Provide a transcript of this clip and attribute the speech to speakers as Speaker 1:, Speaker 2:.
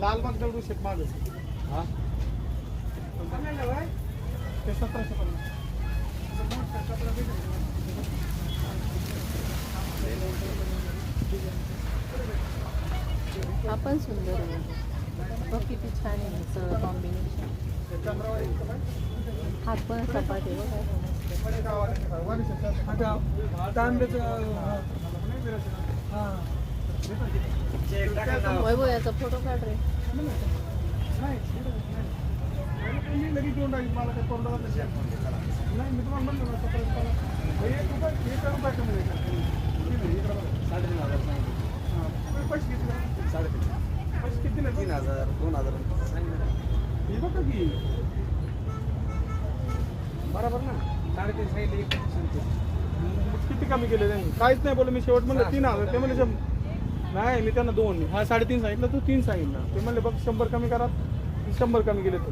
Speaker 1: लाल मग दगडू शेत माग
Speaker 2: हा
Speaker 1: ते 1750.
Speaker 3: हा पण सुंदर आहे. बघ किती छान आहे सगळं कॉम्बिनेशन. हात पण सपाट आहे बघ. वैभव याचा फोटो काढ रे.
Speaker 1: लगेच देऊन टाकील मला काही तोंडाला नाही. मी तुम्हाला म्हणलं ना 1750. ₹1 कमी द्यायचा.
Speaker 2: 3,500
Speaker 1: पैसे किती?
Speaker 2: 3,500
Speaker 1: पैसे किती नाही?
Speaker 2: 3,000 2,000
Speaker 1: हे बघा की
Speaker 2: बरोबर ना 3,500 सांगितले.
Speaker 1: किती कमी केले त्यांनी? काहीच नाही बोलले. मी शेवट म्हणलं 3,000. ते म्हणले नाही. मी त्यांना 2 हा 3.5 सांगितलं, तू 3 सांगितलं. ते म्हणले बघ 100 कमी करा. 100 कमी केले तर